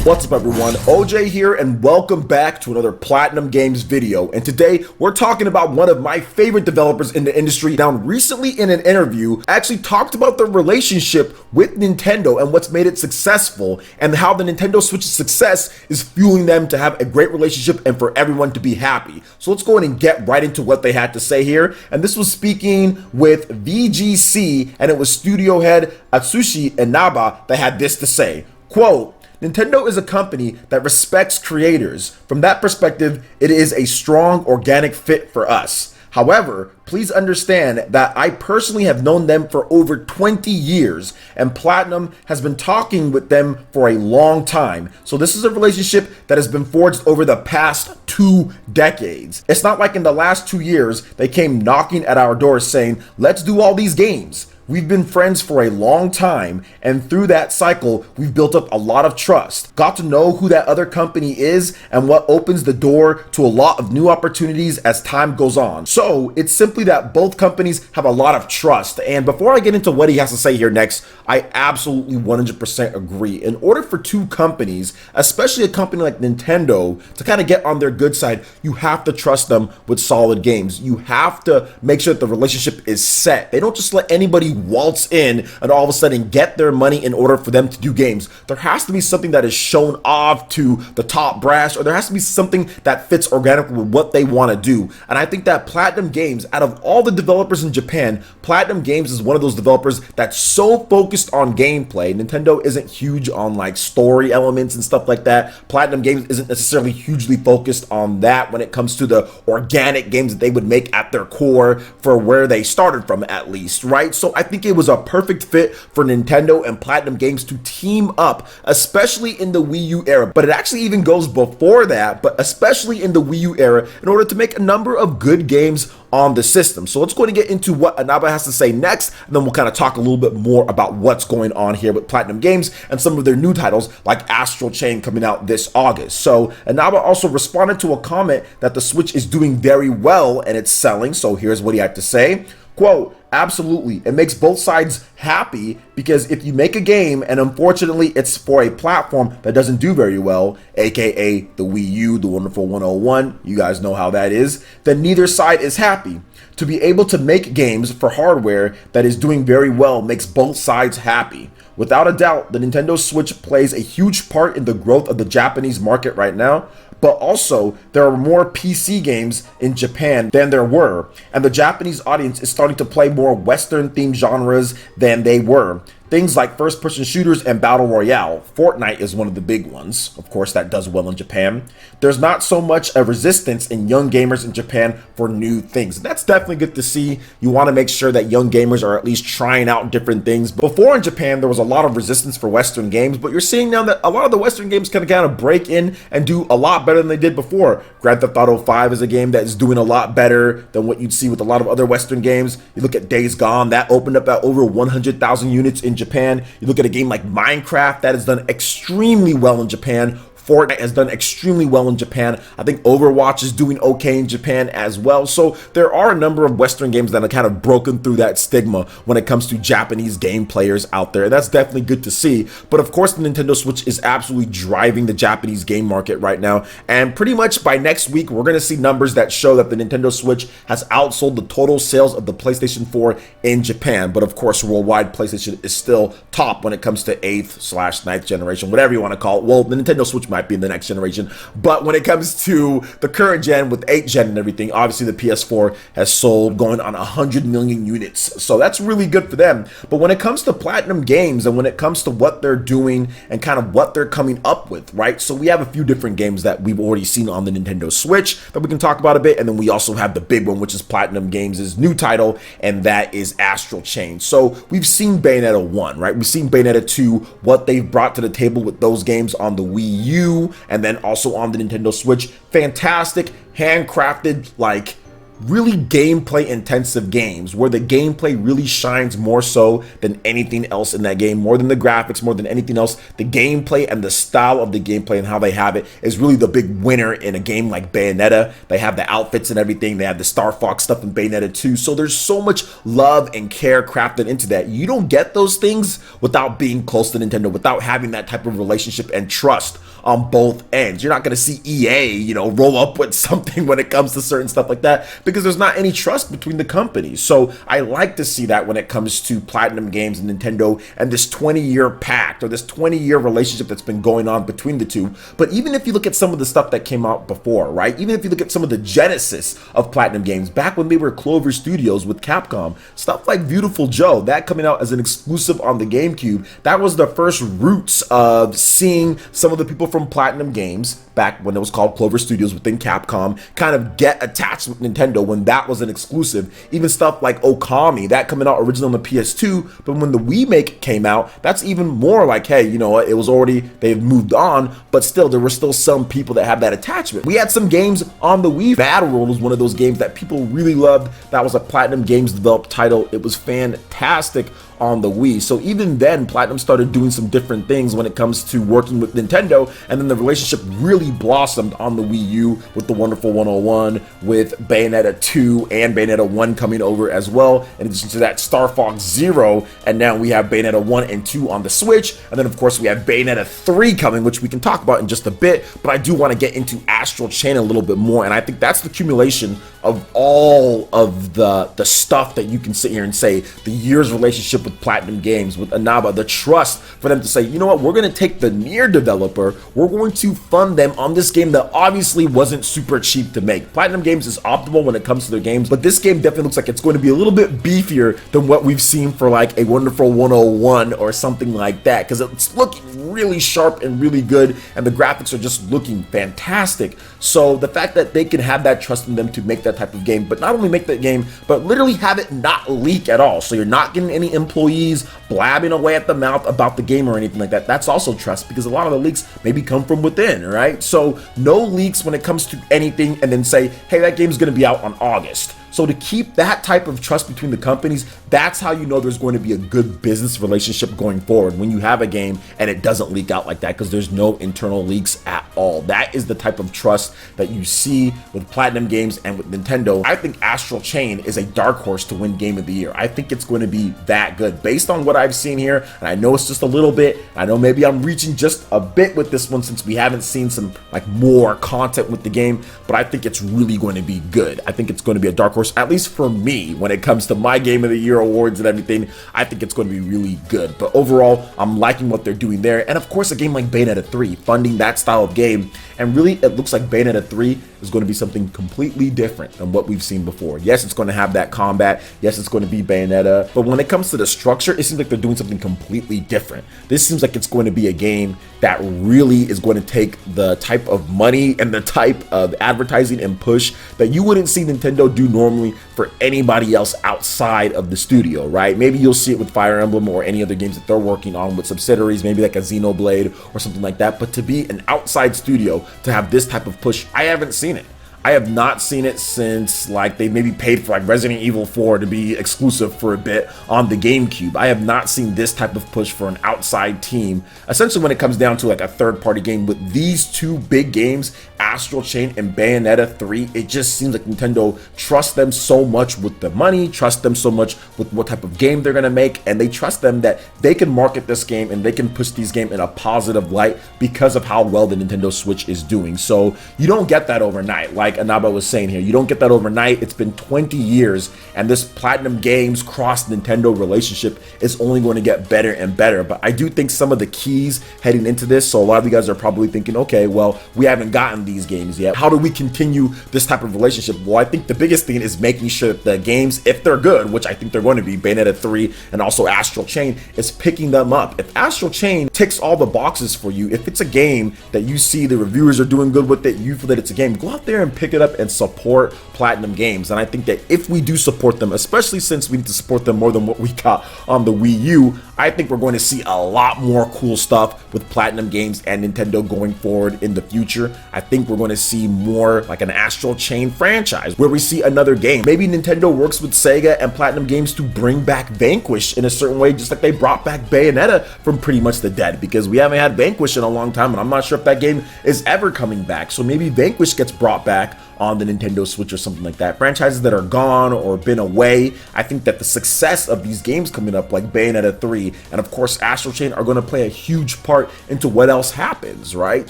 What's up everyone, OJ here and welcome back to another Platinum Games video. And today we're talking about one of my favorite developers in the industry. Now recently in an interview, I actually talked about the relationship with Nintendo and what's made it successful and how the Nintendo Switch's success is fueling them to have a great relationship and for everyone to be happy. So let's go ahead and get right into what they had to say here. And this was speaking with VGC and it was studio head Atsushi Inaba that had this to say, quote, Nintendo is a company that respects creators. From that perspective, it is a strong organic fit for us. However, please understand that I personally have known them for over 20 years and Platinum has been talking with them for a long time. So this is a relationship that has been forged over the past 2 decades. It's not like in the last 2 years, they came knocking at our doors saying, let's do all these games. We've been friends for a long time, and through that cycle, we've built up a lot of trust. Got to know who that other company is and what opens the door to a lot of new opportunities as time goes on. So it's simply that both companies have a lot of trust. And before I get into what he has to say here next, I absolutely 100% agree. In order for two companies, especially a company like Nintendo, to kind of get on their good side, you have to trust them with solid games. You have to make sure that the relationship is set. They don't just let anybody waltz in and all of a sudden get their money in order for them to do games. There has to be something that is shown off to the top brass, or there has to be something that fits organically with what they want to do. And I think that Platinum Games, out of all the developers in Japan, Platinum Games is one of those developers that's so focused on gameplay. Nintendo isn't huge on like story elements and stuff like that. Platinum Games isn't necessarily hugely focused on that when it comes to the organic games that they would make at their core for where they started from, at least, right? So I think it was a perfect fit for Nintendo and Platinum Games to team up, especially in the Wii U era. But it actually even goes before that, but especially in the Wii U era, in order to make a number of good games on the system. So let's go and get into what Inaba has to say next, and then we'll kind of talk a little bit more about what's going on here with Platinum Games and some of their new titles like Astral Chain coming out this August. So Inaba also responded to a comment that the Switch is doing very well and it's selling. So here's what he had to say. Quote, absolutely, it makes both sides happy because if you make a game and unfortunately it's for a platform that doesn't do very well, aka the Wii U, the wonderful 101, you guys know how that is, then neither side is happy. To be able to make games for hardware that is doing very well makes both sides happy. Without a doubt, the Nintendo Switch plays a huge part in the growth of the Japanese market right now, but also there are more PC games in Japan than there were, and the Japanese audience is starting to play more Western themed genres than they were. Things like first-person shooters and battle royale. Fortnite is one of the big ones, of course, that does well in Japan. There's not so much a resistance in young gamers in Japan for new things. And that's definitely good to see. You want to make sure that young gamers are at least trying out different things. Before in Japan, there was a lot of resistance for Western games, but you're seeing now that a lot of the Western games can kind of break in and do a lot better than they did before. Grand Theft Auto 5 is a game that is doing a lot better than what you'd see with a lot of other Western games. You look at Days Gone, that opened up at over 100,000 units in Japan. You look at a game like Minecraft that has done extremely well in Japan. Fortnite has done extremely well in Japan. I think Overwatch is doing okay in Japan as well. So there are a number of Western games that have kind of broken through that stigma when it comes to Japanese game players out there. That's definitely good to see. But of course, the Nintendo Switch is absolutely driving the Japanese game market right now. And pretty much by next week, we're going to see numbers that show that the Nintendo Switch has outsold the total sales of the PlayStation 4 in Japan. But of course, worldwide, PlayStation is still top when it comes to 8th/9th generation, whatever you want to call it. Well, the Nintendo Switch might be in the next generation, but when it comes to the current gen with 8th gen and everything, obviously the PS4 has sold going on 100 million units, so that's really good for them. But when it comes to Platinum Games and when it comes to what they're doing and kind of what they're coming up with, right? So we have a few different games that we've already seen on the Nintendo Switch that we can talk about a bit, and then we also have the big one, which is Platinum Games' new title, and that is Astral Chain. So we've seen Bayonetta 1, right? We've seen Bayonetta 2, what they've brought to the table with those games on the Wii U, and then also on the Nintendo Switch. Fantastic, handcrafted, like really gameplay intensive games where the gameplay really shines more so than anything else in that game, more than the graphics, more than anything else. The gameplay and the style of the gameplay and how they have it is really the big winner in a game like Bayonetta. They have the outfits and everything. They have the Star Fox stuff in Bayonetta 2. So there's so much love and care crafted into that. You don't get those things without being close to Nintendo, without having that type of relationship and trust on both ends. You're not going to see EA, roll up with something when it comes to certain stuff like that, because there's not any trust between the companies. So I like to see that when it comes to Platinum Games and Nintendo and this 20-year pact or this 20-year relationship that's been going on between the two. But even if you look at some of the stuff that came out before, right? Even if you look at some of the genesis of Platinum Games, back when they were Clover Studios with Capcom, stuff like Beautiful Joe, that coming out as an exclusive on the GameCube, that was the first roots of seeing some of the people from Platinum Games, back when it was called Clover Studios within Capcom, kind of get attached with Nintendo when that was an exclusive. Even stuff like Okami, that coming out originally on the PS2, but when the remake came out, that's even more like, hey, you know what, it was already, they've moved on, but still, there were still some people that have that attachment. We had some games on the Wii. Battle World was one of those games that people really loved. That was a Platinum Games developed title. It was fantastic on the Wii. So even then, Platinum started doing some different things when it comes to working with Nintendo, and then the relationship really blossomed on the Wii U with the Wonderful 101, with Bayonetta 2 and Bayonetta 1 coming over as well, in addition to that Star Fox Zero, and now we have Bayonetta 1 and 2 on the Switch, and then of course we have Bayonetta 3 coming, which we can talk about in just a bit, but I do want to get into Astral Chain a little bit more, and I think that's the accumulation of all of the stuff that you can sit here and say, the year's relationship with Platinum Games, with Inaba, the trust for them to say, you know what, we're going to take the Nier developer, we're going to fund them on this game that obviously wasn't super cheap to make. Platinum Games is optimal when it comes to their games, but this game definitely looks like it's going to be a little bit beefier than what we've seen for like a Wonderful 101 or something like that, because it's looking really sharp and really good, and the graphics are just looking fantastic. So the fact that they can have that trust in them to make that type of game, but not only make that game, but literally have it not leak at all, so you're not getting any employees blabbing away at the mouth about the game or anything like that. That's also trust, because a lot of the leaks maybe come from within, right? So no leaks when it comes to anything, and then say, hey, that game's going to be out on August. So to keep that type of trust between the companies, that's how you know there's going to be a good business relationship going forward, when you have a game and it doesn't leak out like that, because there's no internal leaks at all. That is the type of trust that you see with Platinum Games and with Nintendo. I think Astral Chain is a dark horse to win Game of the Year. I think it's going to be that good based on what I've seen here, and I know it's just a little bit. I know maybe I'm reaching just a bit with this one since we haven't seen some like more content with the game, but I think it's really going to be good. I think it's going to be a dark horse, at least for me, when it comes to my Game of the Year awards and everything. I think it's going to be really good, but overall, I'm liking what they're doing there. And of course, a game like Bayonetta 3, funding that style of game, and really, it looks like Bayonetta 3 is going to be something completely different than what we've seen before. Yes, it's going to have that combat. Yes, it's going to be Bayonetta, but when it comes to the structure, it seems like they're doing something completely different. This seems like it's going to be a game that really is going to take the type of money and the type of advertising and push that you wouldn't see Nintendo do normally for anybody else outside of the studio, right? Maybe you'll see it with Fire Emblem or any other games that they're working on with subsidiaries, maybe like a Xenoblade or something like that, but to be an outside studio, to have this type of push, I haven't seen it. I have not seen it since like they maybe paid for like Resident Evil 4 to be exclusive for a bit on the GameCube. I have not seen this type of push for an outside team, essentially when it comes down to like a third-party game. With these two big games, Astral Chain and Bayonetta 3, it just seems like Nintendo trusts them so much with the money, trusts them so much with what type of game they're gonna make, and they trust them that they can market this game and they can push these games in a positive light because of how well the Nintendo Switch is doing. So you don't get that overnight. Like Inaba was saying here, you don't get that overnight. It's been 20 years, and this Platinum Games cross Nintendo relationship is only going to get better and better. But I do think some of the keys heading into this, so a lot of you guys are probably thinking, okay, well, we haven't gotten these games yet. How do we continue this type of relationship? Well, I think the biggest thing is making sure that the games, if they're good, which I think they're going to be, Bayonetta 3 and also Astral Chain, is picking them up. If Astral Chain ticks all the boxes for you, if it's a game that you see the reviewers are doing good with it, you feel that it's a game, go out there and pick pick it up and support Platinum Games. And I think that if we do support them, especially since we need to support them more than what we got on the Wii U, I think we're going to see a lot more cool stuff with Platinum Games and Nintendo going forward in the future. I think we're going to see more like an Astral Chain franchise where we see another game. Maybe Nintendo works with Sega and Platinum Games to bring back Vanquish in a certain way, just like they brought back Bayonetta from pretty much the dead, because we haven't had Vanquish in a long time and I'm not sure if that game is ever coming back. So maybe Vanquish gets brought back on the Nintendo Switch or something like that. Franchises that are gone or been away, I think that the success of these games coming up like Bayonetta 3 and of course Astral Chain are going to play a huge part into what else happens, right?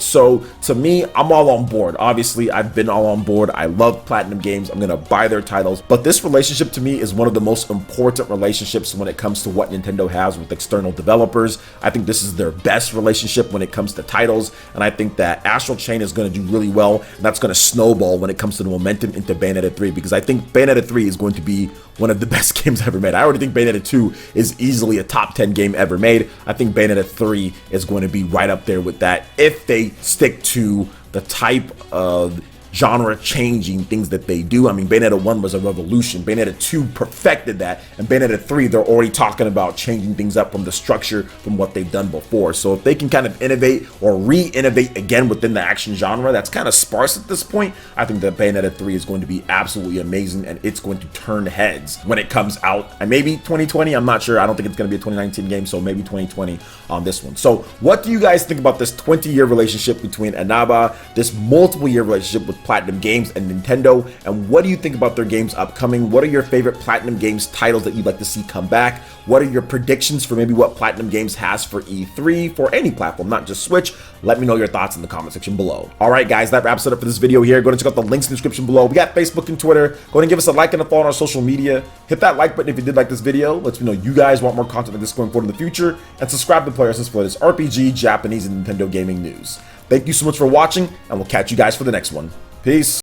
So to me, I'm all on board. Obviously, I've been all on board. I love Platinum Games. I'm going to buy their titles, but this relationship to me is one of the most important relationships when it comes to what Nintendo has with external developers. I think this is their best relationship when it comes to titles, and I think that Astral Chain is going to do really well, and that's going to snowball when it comes to the momentum into Bayonetta 3, because I think Bayonetta 3 is going to be one of the best games ever made. I already think Bayonetta 2 is easily a top 10 game ever made. I think Bayonetta 3 is going to be right up there with that if they stick to the type of genre changing things that they do. I mean, Bayonetta 1 was a revolution. Bayonetta 2 perfected that. And Bayonetta 3, they're already talking about changing things up from the structure from what they've done before. So if they can kind of innovate or re-innovate again within the action genre that's kind of sparse at this point, I think that Bayonetta 3 is going to be absolutely amazing and it's going to turn heads when it comes out. And maybe 2020, I'm not sure. I don't think it's going to be a 2019 game, so maybe 2020 on this one. So what do you guys think about this 20-year relationship between Inaba, this multiple-year relationship with Platinum Games and Nintendo, and what do you think about their games upcoming? What are your favorite Platinum Games titles that you'd like to see come back? What are your predictions for maybe what Platinum Games has for E3 for any platform, not just Switch? Let me know your thoughts in the comment section below. All right, guys, that wraps it up for this video here. Go and check out the links in the description below. We got Facebook and Twitter. Go ahead and give us a like and a follow on our social media. Hit that like button if you did like this video. Let me know you guys want more content like this going forward in the future, and subscribe to PlayerEssence for this RPG, Japanese, and Nintendo gaming news. Thank you so much for watching, and we'll catch you guys for the next one. Peace.